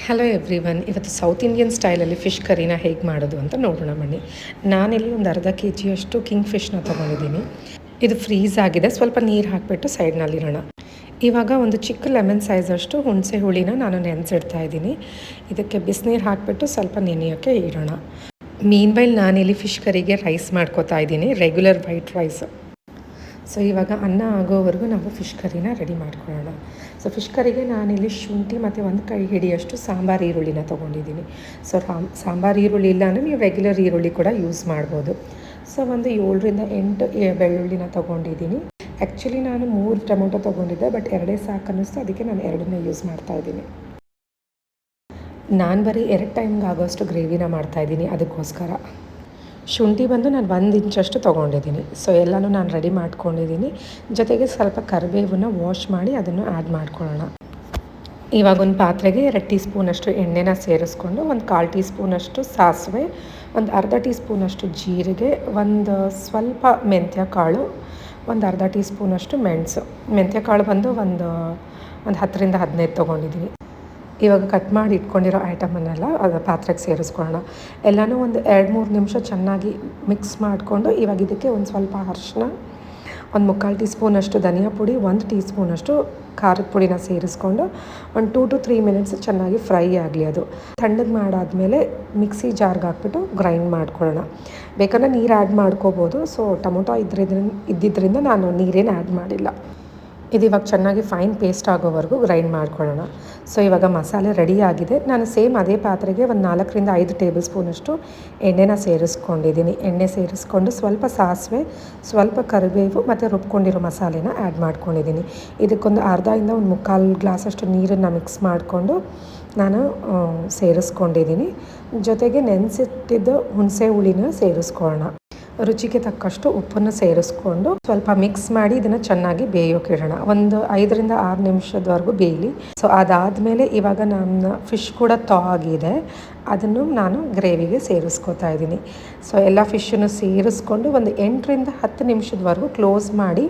Hello everyone. ಇವತ್ತು south Indian ಸ್ಟೈಲಲ್ಲಿ fish ಕರಿನ ಹೇಗೆ ಮಾಡೋದು ಅಂತ ನೋಡೋಣ ಬನ್ನಿ. ನಾನಿಲ್ಲಿ ಒಂದು ಅರ್ಧ ಕೆ ಜಿಯಷ್ಟು ಕಿಂಗ್ ಫಿಶ್ನ ತೊಗೊಂಡಿದ್ದೀನಿ. ಇದು ಫ್ರೀಸ್ ಆಗಿದೆ. ಸ್ವಲ್ಪ ನೀರು ಹಾಕಿಬಿಟ್ಟು ಸೈಡ್ನಲ್ಲಿರೋಣ. ಇವಾಗ ಒಂದು ಚಿಕ್ಕ ಲೆಮನ್ ಸೈಜಷ್ಟು ಹುಣಸೆ ಹುಳಿನ ನಾನು ನೆನೆಸಿಡ್ತಾ ಇದ್ದೀನಿ. ಇದಕ್ಕೆ ಬಿಸಿನೀರು ಹಾಕಿಬಿಟ್ಟು ಸ್ವಲ್ಪ ನೆನೆಯೋಕ್ಕೆ ಇಡೋಣ. ಮೀನ್ ವೈಲ್ ನಾನಿಲ್ಲಿ ಫಿಶ್ ಕರಿಗೆ ರೈಸ್ ಮಾಡ್ಕೋತಾ ಇದ್ದೀನಿ, ರೆಗ್ಯುಲರ್ ವೈಟ್ ರೈಸ್. ಸೊ ಇವಾಗ ಅನ್ನ ಆಗೋವರೆಗೂ ನಾವು ಫಿಶ್ ಕರಿನ ರೆಡಿ ಮಾಡ್ಕೊಳ್ಳೋಣ. ಸೊ ಫಿಶ್ ಕರಿಗೆ ನಾನಿಲ್ಲಿ ಶುಂಠಿ ಮತ್ತು ಒಂದು ಕೈ ಹಿಡಿಯಷ್ಟು ಸಾಂಬಾರು ಈರುಳ್ಳಿನ ತೊಗೊಂಡಿದ್ದೀನಿ. ಸೊ ಸಾಂಬಾರು ಈರುಳ್ಳಿ ಇಲ್ಲ ಅಂದರೆ ನೀವು ರೆಗ್ಯುಲರ್ ಈರುಳ್ಳಿ ಕೂಡ ಯೂಸ್ ಮಾಡ್ಬೋದು. ಸೊ ಒಂದು 7ರಿಂದ 8 ಬೆಳ್ಳುಳ್ಳಿನ ತೊಗೊಂಡಿದ್ದೀನಿ. ಆ್ಯಕ್ಚುಲಿ ನಾನು 3 ಟೊಮೊಟೊ ತೊಗೊಂಡಿದ್ದೆ, ಬಟ್ 2 ಸಾಕು ಅನ್ನಿಸ್ತು, ಅದಕ್ಕೆ ನಾನು 2ನೇ ಯೂಸ್ ಮಾಡ್ತಾಯಿದ್ದೀನಿ. ನಾನು ಬರೀ 2 ಟೈಮ್ಗೆ ಆಗೋಷ್ಟು ಗ್ರೇವಿನ ಮಾಡ್ತಾಯಿದ್ದೀನಿ, ಅದಕ್ಕೋಸ್ಕರ. ಶುಂಠಿ ಬಂದು ನಾನು 1 ಇಂಚಷ್ಟು ತೊಗೊಂಡಿದ್ದೀನಿ. ಸೊ ಎಲ್ಲನೂ ನಾನು ರೆಡಿ ಮಾಡ್ಕೊಂಡಿದ್ದೀನಿ. ಜೊತೆಗೆ ಸ್ವಲ್ಪ ಕರಿಬೇವನ್ನ ವಾಶ್ ಮಾಡಿ ಅದನ್ನು ಆ್ಯಡ್ ಮಾಡ್ಕೊಳ್ಳೋಣ. ಇವಾಗ ಒಂದು ಪಾತ್ರೆಗೆ 2 ಟೀ ಸ್ಪೂನಷ್ಟು ಎಣ್ಣೆನ ಸೇರಿಸ್ಕೊಂಡು, ಒಂದು 1/4 ಟೀ ಸ್ಪೂನಷ್ಟು ಸಾಸಿವೆ, ಒಂದು ಅರ್ಧ ಟೀ ಸ್ಪೂನಷ್ಟು ಜೀರಿಗೆ, ಒಂದು ಸ್ವಲ್ಪ ಮೆಂತ್ಯ ಕಾಳು, ಒಂದು ಅರ್ಧ ಟೀ ಸ್ಪೂನಷ್ಟು ಮೆಣಸು. ಮೆಂತ್ಯ ಕಾಳು ಬಂದು ಒಂದು 10ರಿಂದ 15 ತೊಗೊಂಡಿದ್ದೀನಿ. ಇವಾಗ ಕಟ್ ಮಾಡಿ ಇಟ್ಕೊಂಡಿರೋ ಐಟಮನ್ನೆಲ್ಲ ಅದು ಪಾತ್ರೆಗೆ ಸೇರಿಸ್ಕೊಳ್ಳೋಣ. ಎಲ್ಲನೂ ಒಂದು 2-3 ನಿಮಿಷ ಚೆನ್ನಾಗಿ ಮಿಕ್ಸ್ ಮಾಡಿಕೊಂಡು, ಇವಾಗ ಇದಕ್ಕೆ ಒಂದು ಸ್ವಲ್ಪ ಅರಿಶಿನ, ಒಂದು 3/4 ಟೀ ಸ್ಪೂನಷ್ಟು ಧನಿಯಾ ಪುಡಿ, 1 ಟೀ ಸ್ಪೂನಷ್ಟು ಖಾರದ ಪುಡಿನ ಸೇರಿಸ್ಕೊಂಡು ಒಂದು 2 to 3 ಮಿನಿಟ್ಸ್ ಚೆನ್ನಾಗಿ ಫ್ರೈ ಆಗಲಿ. ಅದು ತಣ್ಣಗೆ ಮಾಡಾದಮೇಲೆ ಮಿಕ್ಸಿ ಜಾರ್ಗೆ ಹಾಕ್ಬಿಟ್ಟು ಗ್ರೈಂಡ್ ಮಾಡ್ಕೊಳ್ಳೋಣ. ಬೇಕಾದ್ರೆ ನೀರು ಆ್ಯಡ್ ಮಾಡ್ಕೋಬೋದು. ಸೊ ಟೊಮೊಟೊ ಇದ್ದಿದ್ದರಿಂದ ನಾನು ನೀರೇನು ಆ್ಯಡ್ ಮಾಡಿಲ್ಲ. ಇದು ಇವಾಗ ಚೆನ್ನಾಗಿ ಫೈನ್ ಪೇಸ್ಟ್ ಆಗೋವರೆಗೂ ಗ್ರೈಂಡ್ ಮಾಡ್ಕೊಳ್ಳೋಣ. ಸೊ ಇವಾಗ ಮಸಾಲೆ ರೆಡಿ ಆಗಿದೆ. ನಾನು ಸೇಮ್ ಅದೇ ಪಾತ್ರೆಗೆ ಒಂದು 4ರಿಂದ 5 ಟೇಬಲ್ ಸ್ಪೂನಷ್ಟು ಎಣ್ಣೆನ ಸೇರಿಸ್ಕೊಂಡಿದ್ದೀನಿ. ಎಣ್ಣೆ ಸೇರಿಸ್ಕೊಂಡು ಸ್ವಲ್ಪ ಸಾಸಿವೆ, ಸ್ವಲ್ಪ ಕರಿಬೇವು ಮತ್ತು ರುಬ್ಕೊಂಡಿರೋ ಮಸಾಲೆನ ಆ್ಯಡ್ ಮಾಡ್ಕೊಂಡಿದ್ದೀನಿ. ಇದಕ್ಕೊಂದು ಅರ್ಧದಿಂದ ಒಂದು 3/4 ಗ್ಲಾಸಷ್ಟು ನೀರನ್ನು ಮಿಕ್ಸ್ ಮಾಡಿಕೊಂಡು ನಾನು ಸೇರಿಸ್ಕೊಂಡಿದ್ದೀನಿ. ಜೊತೆಗೆ ನೆನೆಸಿಟ್ಟಿದ್ದು ಹುಣಸೆ ಹುಳಿನ ಸೇರಿಸ್ಕೊಳ್ಳೋಣ. ರುಚಿಗೆ ತಕ್ಕಷ್ಟು ಉಪ್ಪನ್ನು ಸೇರಿಸ್ಕೊಂಡು ಸ್ವಲ್ಪ ಮಿಕ್ಸ್ ಮಾಡಿ ಇದನ್ನು ಚೆನ್ನಾಗಿ ಬೇಯೋಕ್ಕಿಡೋಣ. ಒಂದು 5ರಿಂದ 6 ನಿಮಿಷದವರೆಗೂ ಬೇಯಲಿ. ಸೊ ಅದಾದಮೇಲೆ ಇವಾಗ ನನ್ನ ಫಿಶ್ ಕೂಡ ಆಗಿದೆ, ಅದನ್ನು ನಾನು ಗ್ರೇವಿಗೆ ಸೇರಿಸ್ಕೊತಾ ಇದ್ದೀನಿ. ಸೊ ಎಲ್ಲ ಫಿಶನ್ನು ಸೇರಿಸ್ಕೊಂಡು ಒಂದು 8ರಿಂದ 10 ನಿಮಿಷದವರೆಗೂ ಕ್ಲೋಸ್ ಮಾಡಿ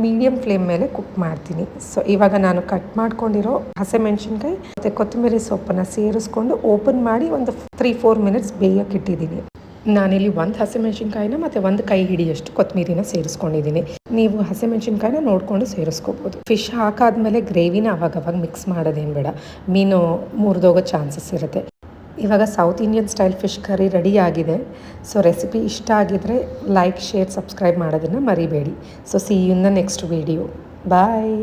ಮೀಡಿಯಮ್ ಫ್ಲೇಮ್ ಮೇಲೆ ಕುಕ್ ಮಾಡ್ತೀನಿ. ಸೊ ಇವಾಗ ನಾನು ಕಟ್ ಮಾಡ್ಕೊಂಡಿರೋ ಹಸಿಮೆಣ್ಸಿನ್ಕಾಯಿ ಮತ್ತು ಕೊತ್ತಂಬರಿ ಸೊಪ್ಪನ್ನು ಸೇರಿಸ್ಕೊಂಡು ಓಪನ್ ಮಾಡಿ ಒಂದು 3-4 ಮಿನಿಟ್ಸ್ ಬೇಯೋಕ್ಕೆ ಇಟ್ಟಿದ್ದೀನಿ. ನಾನಿಲ್ಲಿ 1 ಹಸಿಮೆಣ್ಸಿನ್ಕಾಯಿನ ಮತ್ತು 1 ಕೈ ಹಿಡಿಯಷ್ಟು ಕೊತ್ತಂಬರಿನ ಸೇರಿಸ್ಕೊಂಡಿದ್ದೀನಿ. ನೀವು ಹಸಿಮೆಣ್ಸಿನ್ಕಾಯಿನ ನೋಡಿಕೊಂಡು ಸೇರಿಸ್ಕೋಬೋದು. ಫಿಶ್ ಹಾಕಾದ್ಮೇಲೆ ಗ್ರೇವಿನ ಅವಾಗವಾಗ ಮಿಕ್ಸ್ ಮಾಡೋದೇನು ಬೇಡ, ಮೀನು ಮುರಿದೋಗೋ ಚಾನ್ಸಸ್ ಇರುತ್ತೆ. ಇವಾಗ south Indian style fish curry ready ಆಗಿದೆ. ಸೊ ರೆಸಿಪಿ ಇಷ್ಟ ಆಗಿದರೆ ಲೈಕ್, ಶೇರ್, ಸಬ್ಸ್ಕ್ರೈಬ್ ಮಾಡೋದನ್ನು ಮರಿಬೇಡಿ. So see you in the next video. Bye.